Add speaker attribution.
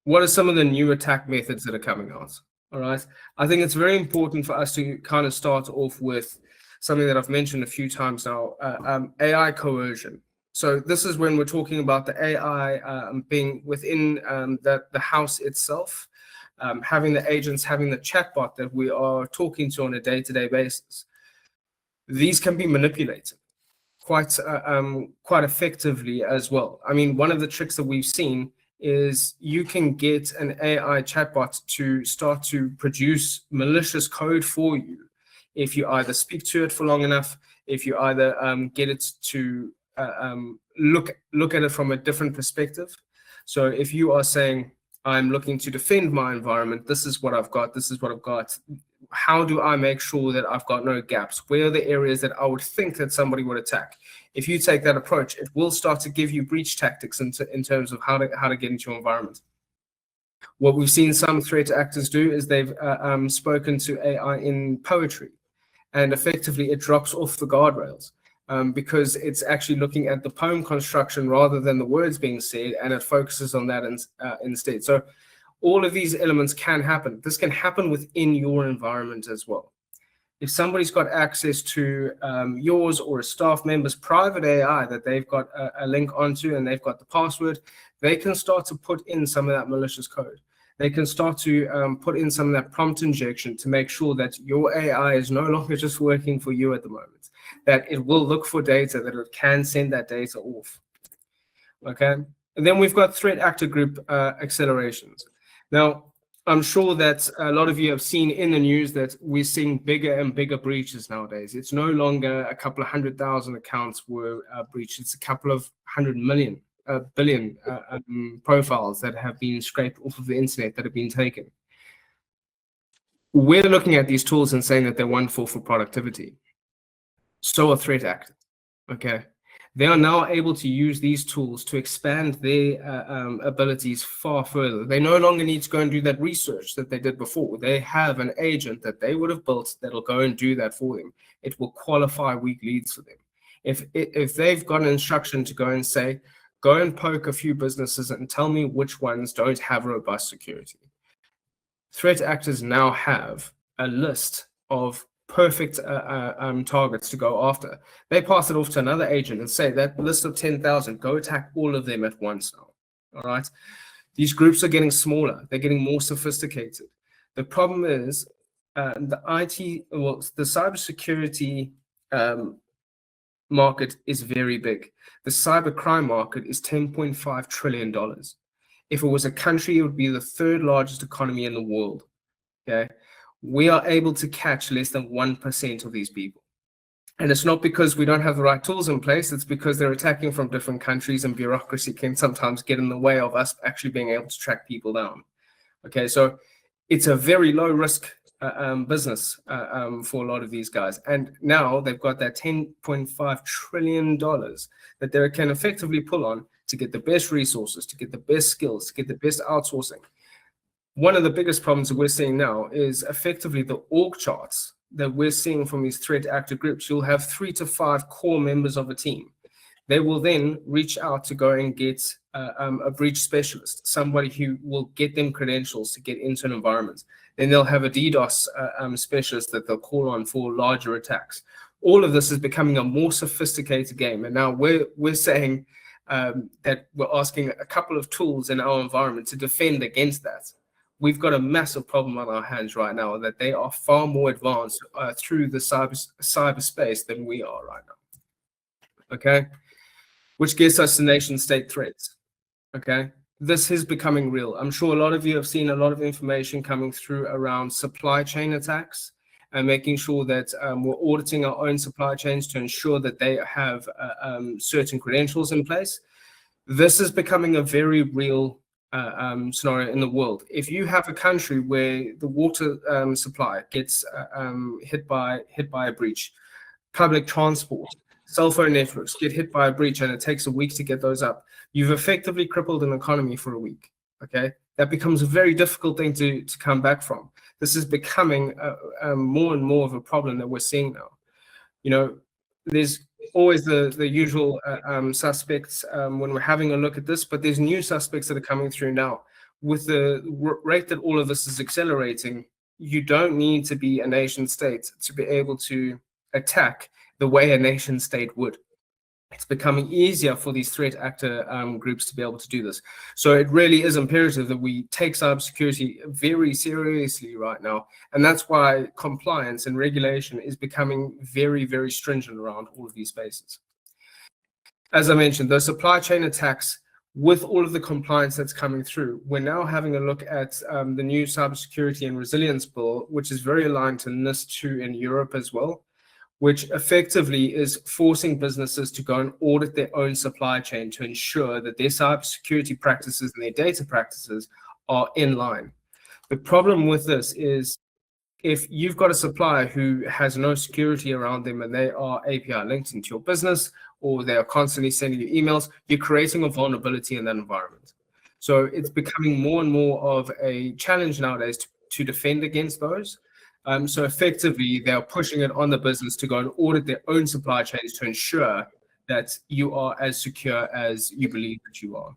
Speaker 1: What are some of the new attack methods that are coming out? All right. I think it's very important for us to kind of start off with something that I've mentioned a few times now, AI coercion. So this is when we're talking about the AI being within the house itself, having the agents, having the chatbot that we are talking to on a day-to-day basis. These can be manipulated quite effectively as well. I mean, one of the tricks that we've seen is you can get an AI chatbot to start to produce malicious code for you if you either speak to it for long enough, if you either get it to look at it from a different perspective. So if you are saying, I'm looking to defend my environment, this is what I've got, this is what I've got. How do I make sure that I've got no gaps? Where are the areas that I would think that somebody would attack? If you take that approach, it will start to give you breach tactics in terms of how to get into your environment. What we've seen some threat actors do is they've spoken to AI in poetry, and effectively it drops off the guardrails because it's actually looking at the poem construction rather than the words being said, and it focuses on that instead. So all of these elements can happen. This can happen within your environment as well. If somebody's got access to yours or a staff member's private AI that they've got a link onto and they've got the password, they can start to put in some of that malicious code. They can start to put in some of that prompt injection to make sure that your AI is no longer just working for you at the moment, that it will look for data, that it can send that data off. Okay. And then we've got threat actor group accelerations. Now, I'm sure that a lot of you have seen in the news that we're seeing bigger and bigger breaches nowadays. It's no longer a couple of 100,000 accounts were breached. It's a couple of 100 billion profiles that have been scraped off of the internet that have been taken. We're looking at these tools and saying that they're wonderful for productivity. So are threat actors. Okay. They are now able to use these tools to expand their abilities far further. They no longer need to go and do that research that they did before. They have an agent that they would have built that'll go and do that for them. It will qualify weak leads for them. If they've got an instruction to go and say, go and poke a few businesses and tell me which ones don't have robust security. Threat actors now have a list of perfect targets to go after. They pass it off to another agent and say that list of 10,000, go attack all of them at once now. All right. These groups are getting smaller. They're getting more sophisticated. The problem is the cybersecurity market is very big. The cybercrime market is $10.5 trillion. If it was a country, it would be the third largest economy in the world. Okay. We are able to catch less than 1% of these people. And it's not because we don't have the right tools in place, it's because they're attacking from different countries, and bureaucracy can sometimes get in the way of us actually being able to track people down. Okay, so it's a very low risk business for a lot of these guys. And now they've got that $10.5 trillion that they can effectively pull on to get the best resources, to get the best skills, to get the best outsourcing. One of the biggest problems that we're seeing now is effectively the org charts that we're seeing from these threat actor groups. You'll have 3 to 5 core members of a team. They will then reach out to go and get a breach specialist, somebody who will get them credentials to get into an environment. Then they'll have a DDoS specialist that they'll call on for larger attacks. All of this is becoming a more sophisticated game. And now we're saying that we're asking a couple of tools in our environment to defend against that. We've got a massive problem on our hands right now that they are far more advanced through the cyberspace than we are right now. Okay, which gets us to nation state threats. Okay, this is becoming real. I'm sure a lot of you have seen a lot of information coming through around supply chain attacks and making sure that we're auditing our own supply chains to ensure that they have certain credentials in place. This is becoming a very real scenario in the world. If you have a country where the water supply gets hit by a breach, public transport, cell phone networks get hit by a breach, and it takes a week to get those up, you've effectively crippled an economy for a week. Okay, that becomes a very difficult thing to come back from. This is becoming more and more of a problem that we're seeing now. You know, there's always the usual suspects when we're having a look at this, but there's new suspects that are coming through now. with the rate that all of this is accelerating, you don't need to be a nation state to be able to attack the way a nation state would. It's becoming easier for these threat actor groups to be able to do this. So it really is imperative that we take cybersecurity very seriously right now. And that's why compliance and regulation is becoming very, very stringent around all of these spaces. As I mentioned, the supply chain attacks, with all of the compliance that's coming through, we're now having a look at the new cybersecurity and resilience bill, which is very aligned to NIS2 in Europe as well, which effectively is forcing businesses to go and audit their own supply chain to ensure that their cybersecurity practices and their data practices are in line. The problem with this is if you've got a supplier who has no security around them and they are API linked into your business, or they are constantly sending you emails, you're creating a vulnerability in that environment. So it's becoming more and more of a challenge nowadays to defend against those. So effectively, they're pushing it on the business to go and audit their own supply chains to ensure that you are as secure as you believe that you are.